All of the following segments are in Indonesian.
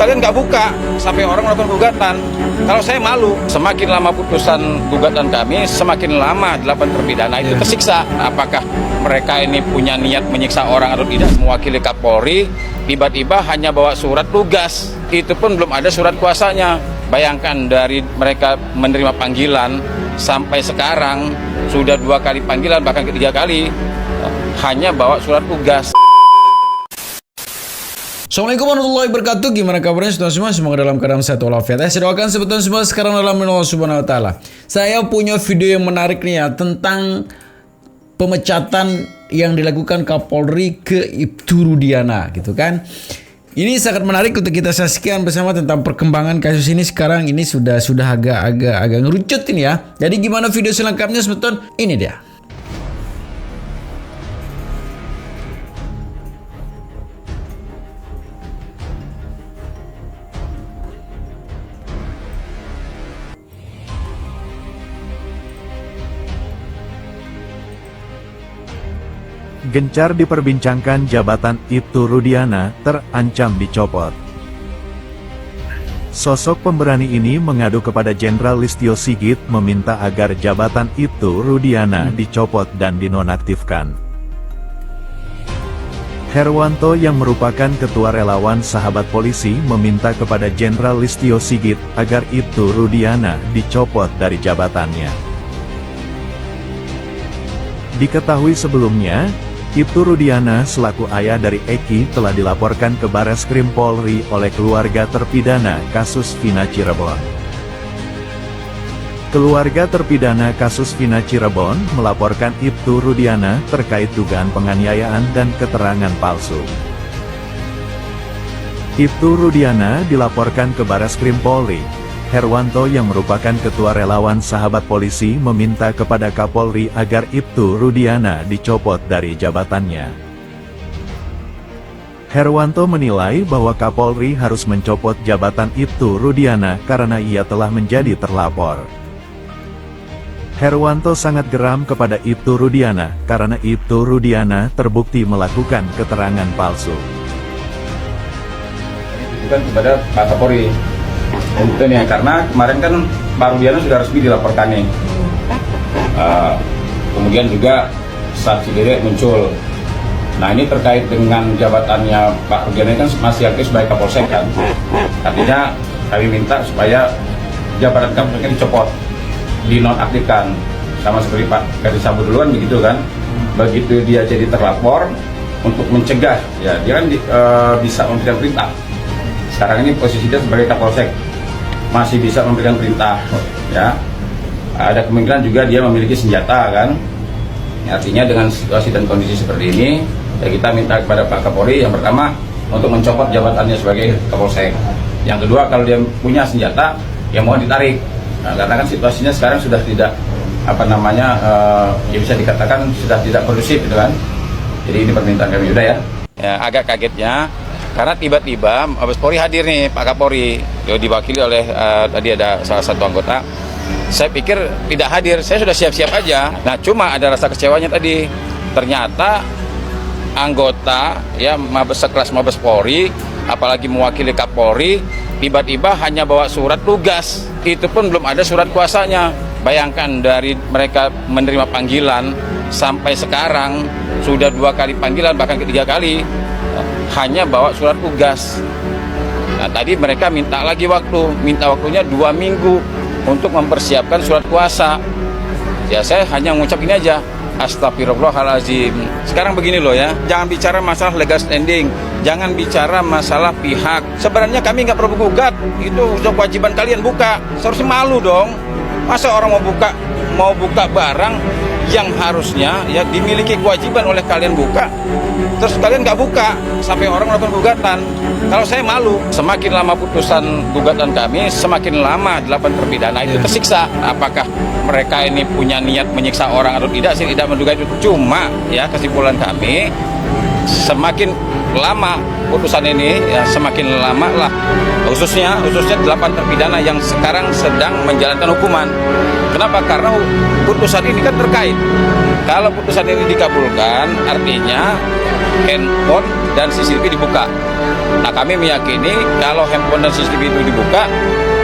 Kalian nggak buka sampai orang melakukan gugatan. Kalau saya malu, semakin lama putusan gugatan kami, semakin lama 8 terpidana itu tersiksa. Apakah mereka ini punya niat menyiksa orang atau tidak? Mewakili Kapolri, tiba-tiba hanya bawa surat tugas. Itu pun belum ada surat kuasanya. Bayangkan dari mereka menerima panggilan sampai sekarang sudah 2 kali panggilan, bahkan ketiga kali hanya bawa surat tugas. Assalamualaikum warahmatullahi wabarakatuh. Gimana kabarnya semua? Semoga dalam keadaan sehat walafiat. Saya doakan sebetulnya semua sekarang dalam nama Allah Subhanahu wa taala. Saya punya video yang menarik nih ya tentang pemecatan yang dilakukan Kapolri ke Ibtu Rudiana gitu kan. Ini sangat menarik untuk kita saksikan bersama tentang perkembangan kasus ini. Sekarang ini sudah agak ngerucut ini ya. Jadi gimana video selengkapnya sebetulnya? Ini dia. Gencar diperbincangkan jabatan Ibtu Rudiana terancam dicopot. Sosok pemberani ini mengadu kepada Jenderal Listio Sigit meminta agar jabatan Ibtu Rudiana dicopot dan dinonaktifkan. Herwanto yang merupakan ketua relawan sahabat polisi meminta kepada Jenderal Listio Sigit agar Ibtu Rudiana dicopot dari jabatannya. Diketahui sebelumnya, Ibtu Rudiana selaku ayah dari Eki telah dilaporkan ke Bareskrim Polri oleh keluarga terpidana kasus Vina Cirebon. Keluarga terpidana kasus Vina Cirebon melaporkan Ibtu Rudiana terkait dugaan penganiayaan dan keterangan palsu. Ibtu Rudiana dilaporkan ke Bareskrim Polri. Herwanto yang merupakan ketua relawan sahabat polisi meminta kepada Kapolri agar Ibtu Rudiana dicopot dari jabatannya. Herwanto menilai bahwa Kapolri harus mencopot jabatan Ibtu Rudiana karena ia telah menjadi terlapor. Herwanto sangat geram kepada Ibtu Rudiana karena Ibtu Rudiana terbukti melakukan keterangan palsu. Bukan kepada Pak Kapolri. Itu nih, karena kemarin kan Pak Rudiana sudah resmi dilaporkan nih. Kemudian juga saksi diri muncul. Nah ini terkait dengan jabatannya Pak Rudiana kan masih aktif sebagai Kapolsek kan. Artinya kami minta supaya jabatan Kapolseknya dicopot, dinonaktifkan, sama seperti Pak Ferdi Sambo duluan begitu kan. Begitu dia jadi terlapor untuk mencegah, ya dia kan bisa memberikan perintah. Sekarang ini posisinya sebagai Kapolsek, masih bisa memberikan perintah, ya. Ada kemungkinan juga dia memiliki senjata kan. Artinya dengan situasi dan kondisi seperti ini, ya kita minta kepada Pak Kapolri yang pertama untuk mencopot jabatannya sebagai Kapolsek. Yang kedua, kalau dia punya senjata, ya mohon ditarik. Nah, karena kan situasinya sekarang sudah tidak ya bisa dikatakan sudah tidak kondusif gitu kan. Jadi ini permintaan kami udah ya. Ya agak kagetnya. Karena tiba-tiba Mabes Polri hadir nih, Pak Kapolri, diwakili oleh tadi ada salah satu anggota. Saya pikir tidak hadir, saya sudah siap-siap aja. Nah cuma ada rasa kecewanya tadi. Ternyata anggota ya sekelas Mabes Polri, apalagi mewakili Kapolri, tiba-tiba hanya bawa surat tugas. Itu pun belum ada surat kuasanya. Bayangkan dari mereka menerima panggilan sampai sekarang sudah 2 kali panggilan, bahkan ketiga kali hanya bawa surat tugas. Nah tadi mereka minta lagi waktunya 2 minggu untuk mempersiapkan surat kuasa. Ya saya hanya mengucap ini aja, astagfirullahaladzim. Sekarang begini loh ya, jangan bicara masalah legal standing, jangan bicara masalah pihak. Sebenarnya kami nggak perlu gugat, itu sudah kewajiban kalian buka. Seharusnya malu dong, masa orang mau buka barang yang harusnya ya dimiliki kewajiban oleh kalian buka, terus kalian nggak buka sampai orang melakukan gugatan. Kalau saya malu, semakin lama putusan gugatan kami, semakin lama 8 terpidana itu tersiksa. Apakah mereka ini punya niat menyiksa orang atau tidak, saya tidak menduga itu. Cuma ya kesimpulan kami, semakin lama putusan ini ya semakin lama lah, khususnya 8 terpidana yang sekarang sedang menjalankan hukuman. Kenapa? Karena putusan ini kan terkait. Kalau putusan ini dikabulkan, artinya handphone dan CCTV dibuka. Nah, kami meyakini kalau handphone dan CCTV itu dibuka,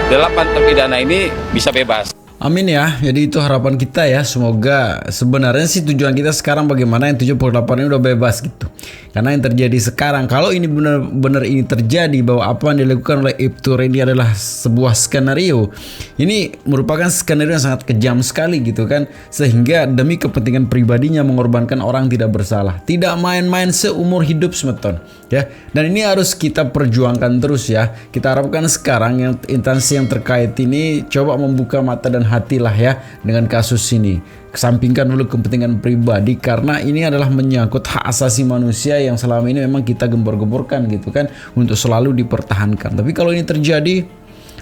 8 terpidana ini bisa bebas. Amin ya, jadi itu harapan kita ya. Semoga sebenarnya sih tujuan kita sekarang bagaimana yang 78 ini udah bebas gitu. Karena yang terjadi sekarang, kalau ini benar-benar ini terjadi bahwa apa yang dilakukan oleh Ibtu ini adalah sebuah skenario, ini merupakan skenario yang sangat kejam sekali gitu kan. Sehingga demi kepentingan pribadinya mengorbankan orang tidak bersalah. Tidak main-main seumur hidup semeton ya. Dan ini harus kita perjuangkan terus ya. Kita harapkan sekarang yang instansi yang terkait ini coba membuka mata dan hatilah ya dengan kasus ini. Kesampingkan dulu kepentingan pribadi karena ini adalah menyangkut hak asasi manusia yang selama ini memang kita gembor-gemborkan gitu kan untuk selalu dipertahankan. Tapi kalau ini terjadi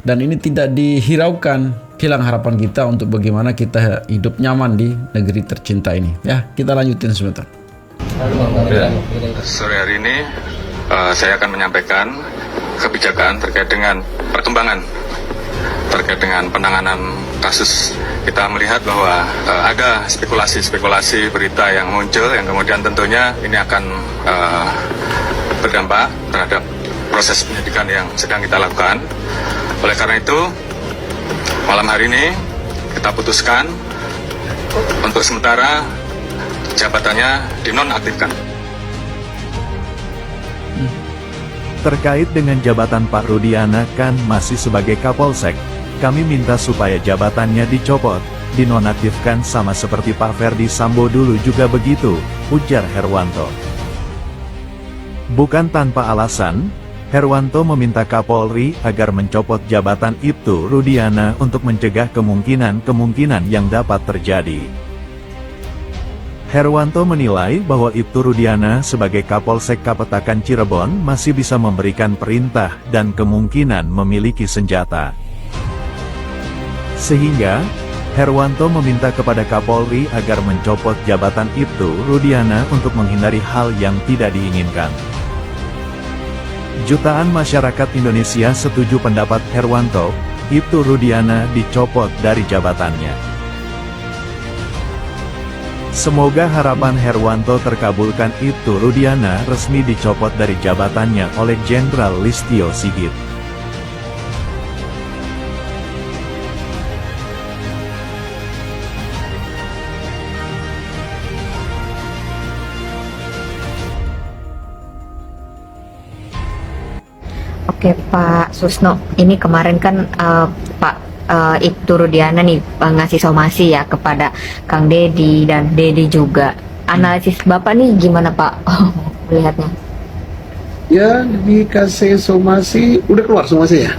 dan ini tidak dihiraukan, hilang harapan kita untuk bagaimana kita hidup nyaman di negeri tercinta ini. Ya, kita lanjutin sebentar. Sore hari ini saya akan menyampaikan kebijakan terkait dengan perkembangan terkait dengan penanganan kasus. Kita melihat bahwa ada spekulasi berita yang muncul yang kemudian tentunya ini akan berdampak terhadap proses penyidikan yang sedang kita lakukan. Oleh karena itu, malam hari ini kita putuskan untuk sementara jabatannya dinonaktifkan. Terkait dengan jabatan Pak Rudiana kan masih sebagai Kapolsek, kami minta supaya jabatannya dicopot, dinonaktifkan sama seperti Pak Ferdi Sambo dulu juga begitu, ujar Herwanto. Bukan tanpa alasan, Herwanto meminta Kapolri agar mencopot jabatan Ibtu Rudiana untuk mencegah kemungkinan-kemungkinan yang dapat terjadi. Herwanto menilai bahwa Ibtu Rudiana sebagai Kapolsek Kapetakan Cirebon masih bisa memberikan perintah dan kemungkinan memiliki senjata. Sehingga, Herwanto meminta kepada Kapolri agar mencopot jabatan Ibtu Rudiana untuk menghindari hal yang tidak diinginkan. Jutaan masyarakat Indonesia setuju pendapat Herwanto, Ibtu Rudiana dicopot dari jabatannya. Semoga harapan Herwanto terkabulkan. Ibtu Rudiana resmi dicopot dari jabatannya oleh Jenderal Listio Sigit. Oke Pak Susno, ini kemarin kan Pak Ibtu Rudiana nih ngasih somasi ya kepada Kang Dedi dan Dedi juga. Analisis Bapak nih gimana Pak melihatnya? Ya, dikasih somasi, udah keluar somasi ya?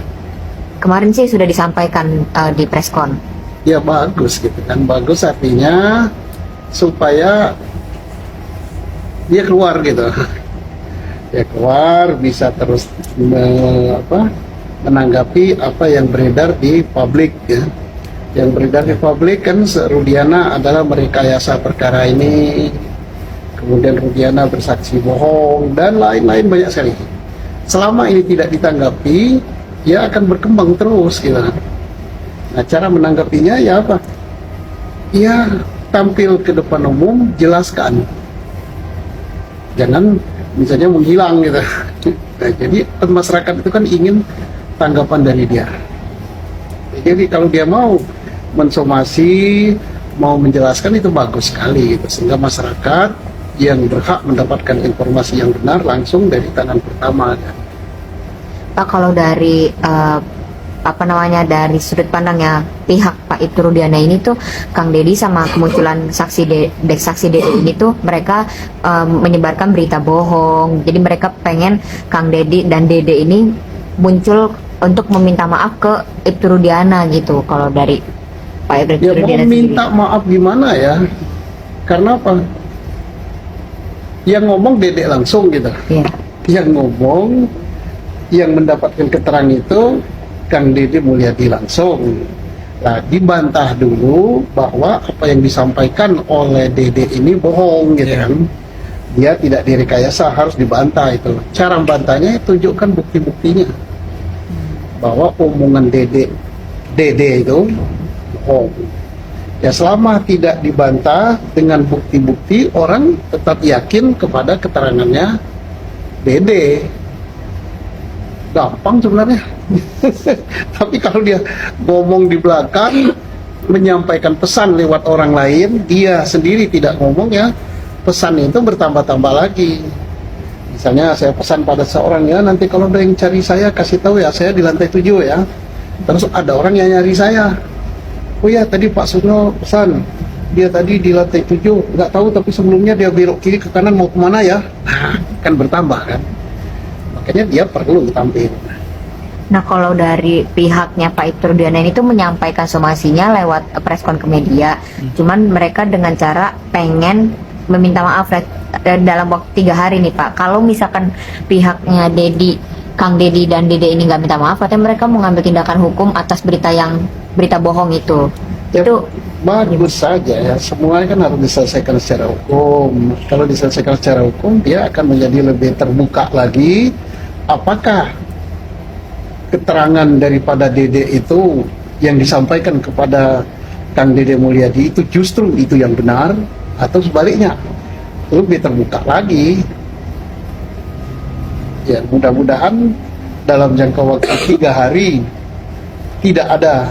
Kemarin sih sudah disampaikan di preskon. Ya bagus gitu kan, bagus artinya supaya dia keluar gitu. Ya keluar bisa terus menanggapi apa yang beredar di publik ya. Yang beredar di publik kan Rudiana adalah merekayasa perkara ini, kemudian Rudiana bersaksi bohong dan lain-lain banyak sekali. Selama ini tidak ditanggapi, ya akan berkembang terus gitu. Nah, cara menanggapinya ya apa? Ya tampil ke depan umum, jelaskan. Jangan misalnya menghilang gitu. Nah, jadi masyarakat itu kan ingin tanggapan dari dia. Jadi kalau dia mau mensomasi, mau menjelaskan itu bagus sekali gitu. Sehingga masyarakat yang berhak mendapatkan informasi yang benar langsung dari tangan pertama. Pak, kalau dari dari sudut pandangnya pihak Pak Ibtu Rudiana ini tuh, Kang Dedi sama kemunculan saksi Dedi ini tuh mereka menyebarkan berita bohong. Jadi mereka pengen Kang Dedi dan Dede ini muncul untuk meminta maaf ke Ibtu Rudiana gitu. Kalau dari Pak Ibtu ya, Rudiana mau minta maaf gimana ya? Karena apa? Yang ngomong Dede langsung gitu. Iya. Yang ngomong, yang mendapatkan keterangan itu Kang Dede Mulyadi langsung. Nah, dibantah dulu bahwa apa yang disampaikan oleh Dede ini bohong gitu kan. Dia tidak direkayasa, harus dibantah itu. Cara membantahnya tunjukkan bukti-buktinya. Bahwa omongan Dede itu bohong. Ya selama tidak dibantah dengan bukti-bukti, orang tetap yakin kepada keterangannya Dede. gampang sebenarnya. Tapi kalau dia ngomong di belakang, menyampaikan pesan lewat orang lain, dia sendiri tidak ngomong, ya pesan itu bertambah-tambah lagi. Misalnya saya pesan pada seorang, ya nanti kalau ada yang cari saya kasih tahu ya, saya di lantai 7 ya. Terus ada orang yang nyari saya, oh ya tadi Pak Sugno pesan, dia tadi di lantai 7, nggak tahu tapi sebelumnya dia belok kiri ke kanan mau kemana ya. Nah, kan bertambah kan, makanya dia perlu tampil. Nah, kalau dari pihaknya Pak Ibtu Rudiana ini tuh menyampaikan somasinya lewat preskon ke media, cuman mereka dengan cara pengen meminta maaf dalam waktu 3 hari nih Pak. Kalau misalkan pihaknya Kang Dedi dan Dede ini nggak minta maaf, katanya mereka mau ngambil tindakan hukum atas berita bohong itu. Ya, Itu bagus saja ya, semuanya kan harus diselesaikan secara hukum. Kalau diselesaikan secara hukum, dia akan menjadi lebih terbuka lagi apakah keterangan daripada Dede itu yang disampaikan kepada Kang Dede Mulyadi itu justru itu yang benar, atau sebaliknya. Lebih terbuka lagi. Ya, mudah-mudahan dalam jangka waktu 3 hari tidak ada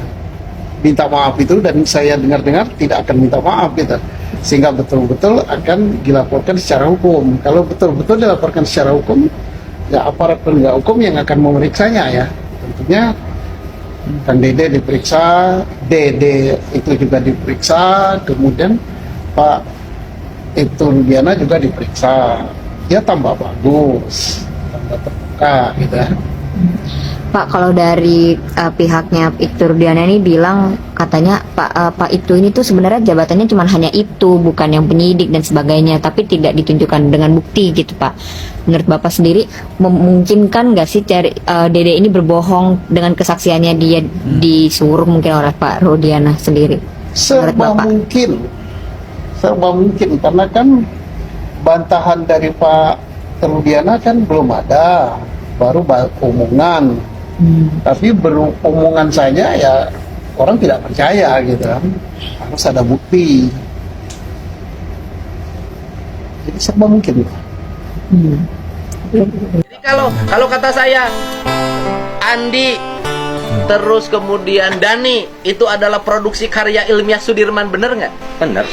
minta maaf itu, dan saya dengar-dengar tidak akan minta maaf gitu, sehingga betul-betul akan dilaporkan secara hukum. Kalau betul-betul dilaporkan secara hukum, ya aparat penegak hukum yang akan memeriksanya ya. Tentunya Kang Dede diperiksa, Dede itu juga diperiksa, kemudian Pak Ibtu Rudiana juga diperiksa. Ya tambah bagus, tambah terbuka gitu ya. Pak, kalau dari pihaknya Ibtu Rudiana ini bilang katanya Pak Ibtu ini tuh sebenarnya jabatannya cuma hanya itu, bukan yang penyidik dan sebagainya, tapi tidak ditunjukkan dengan bukti gitu Pak. Menurut Bapak sendiri, memungkinkan nggak sih Dede ini berbohong dengan kesaksiannya dia disuruh mungkin oleh Pak Rudiana sendiri? Serba mungkin, serba mungkin, karena kan bantahan dari Pak Rudiana kan belum ada, baru omongan. Tapi beromongan saja ya orang tidak percaya gitu kan, harus ada bukti. Jadi serba mungkin. Jadi kalau kata saya, Andi terus kemudian Dani itu adalah produksi karya ilmiah Sudirman, bener nggak? Bener.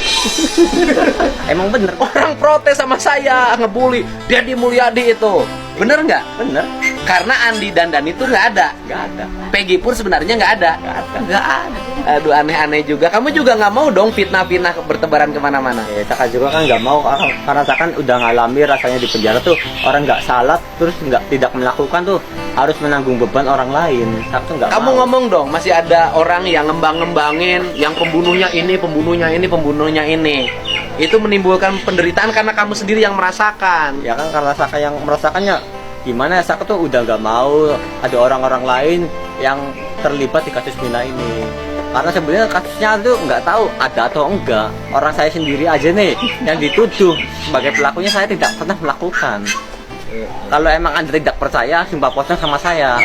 Emang bener. Orang protes sama saya, ngebully Deddy Mulyadi itu, bener nggak? Bener. Karena Andi dan Dani itu nggak ada. Nggak ada. Peggy pun sebenarnya nggak ada. Nggak ada. Aduh, aneh-aneh juga. Kamu juga nggak mau dong fitnah-fitnah bertebaran kemana-mana. Saka juga kan nggak mau, karena Saka kan udah ngalami rasanya di penjara tuh, orang nggak salah terus tidak melakukan tuh harus menanggung beban orang lain. Saka tuh nggak Kamu mau. ngomong dong, masih ada orang yang ngembang-ngembangin, yang pembunuhnya ini, pembunuhnya ini, pembunuhnya ini. Itu menimbulkan penderitaan karena kamu sendiri yang merasakan. Ya kan karena Saka yang merasakannya. Gimana Saka tuh udah nggak mau ada orang-orang lain yang terlibat di kasus Mina ini. Karena sebenarnya kasusnya tuh nggak tahu ada atau enggak. Orang saya sendiri aja nih yang dituduh sebagai pelakunya, saya tidak pernah melakukan. Kalau emang Anda tidak percaya, sumpah pocong sama saya.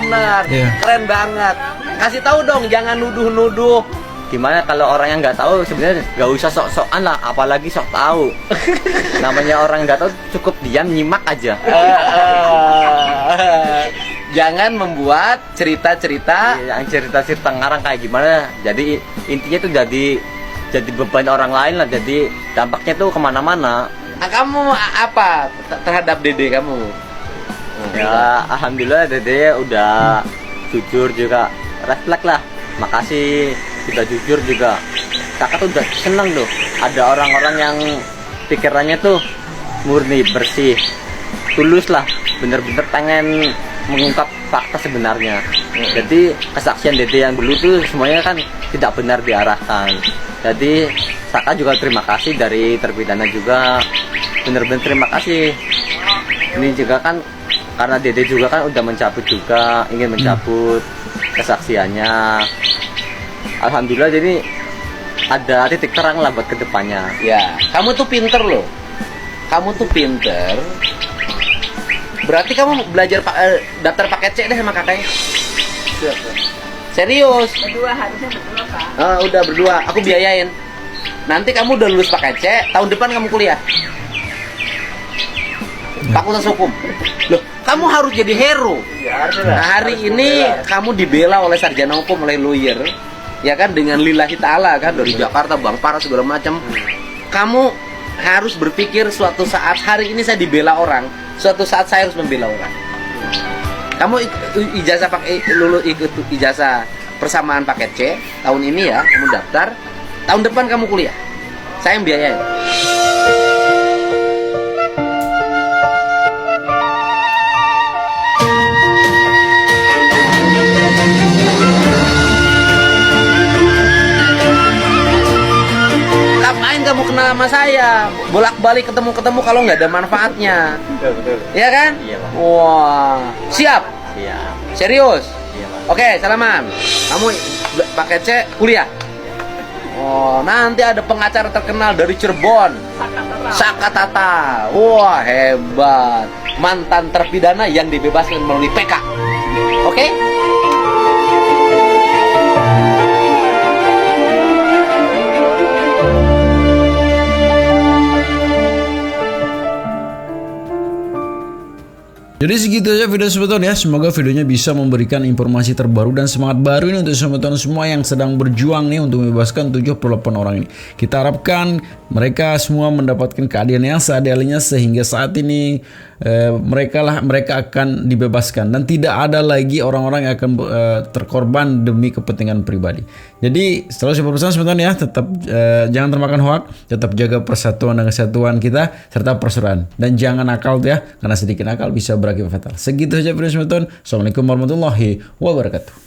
Benar, keren banget. Kasih tahu dong, jangan nuduh-nuduh. Gimana kalau orang yang nggak tahu, sebenarnya nggak usah sok-sokan lah, apalagi sok tahu. Namanya orang nggak tahu cukup diam nyimak aja. Jangan membuat cerita-cerita Yang cerita-cerita ngarang kayak gimana. Jadi intinya tuh jadi beban orang lain lah. Jadi dampaknya tuh kemana-mana. Kamu apa terhadap Dede kamu? Ya alhamdulillah Dede udah jujur juga, refleks lah. Makasih sudah jujur juga. Kakak tuh udah seneng tuh ada orang-orang yang pikirannya tuh murni, bersih, tulus lah, bener-bener pengen mengungkap fakta sebenarnya. Jadi kesaksian Dede yang dulu tuh semuanya kan tidak benar diarahkan. Jadi Saka juga terima kasih dari terpidana juga, bener-bener terima kasih. Ini juga kan karena Dede juga kan udah mencabut juga, ingin mencabut kesaksiannya. Alhamdulillah jadi ada titik terang lah buat kedepannya. Ya, kamu tuh pinter loh. Kamu tuh pinter. Berarti kamu belajar daftar paket C deh sama kakaknya. Serius? Berdua, harusnya berdua, Pak. Udah berdua, aku biayain. Nanti kamu udah lulus paket C, tahun depan kamu kuliah. Fakultas Hukum. Loh, kamu harus jadi hero. Nah, hari ini kamu dibela oleh sarjana hukum, oleh lawyer, ya kan, dengan lillahi ta'ala kan, dari Jakarta, Bang Para segala macam. Kamu harus berpikir suatu saat hari ini saya dibela orang, suatu saat saya harus membela orang. Kamu ijazah lulus ikut ijazah persamaan paket C tahun ini ya, kamu daftar, tahun depan kamu kuliah. Saya yang biayain. Ngapain kamu kenal sama saya? Bolak-balik ketemu-ketemu kalau nggak ada manfaatnya. Betul. Iya kan? Iya, Pak. Wah, siap? Siap. Serius? Iya, Pak. Oke, salaman. Kamu paket C kuliah. Oh, nanti ada pengacara terkenal dari Cirebon, Sakatata. Wah, hebat. Mantan terpidana yang dibebaskan melalui PK. Oke? Jadi segitu aja video Sobat Ton ya. Semoga videonya bisa memberikan informasi terbaru dan semangat baru ini untuk Sobat Ton semua yang sedang berjuang nih untuk membebaskan 78 orang ini. Kita harapkan mereka semua mendapatkan keadilan yang seadil-adilnya sehingga saat ini mereka akan dibebaskan dan tidak ada lagi orang-orang yang akan terkorban demi kepentingan pribadi. Jadi setelah saya berpesan Sobat Ton ya, tetap jangan termakan hoak, tetap jaga persatuan dan kesatuan kita serta persaudaraan, dan jangan nakal ya, karena sedikit nakal bisa berakibat fatal. Segitu saja video Sobat Ton. Assalamualaikum warahmatullahi wabarakatuh.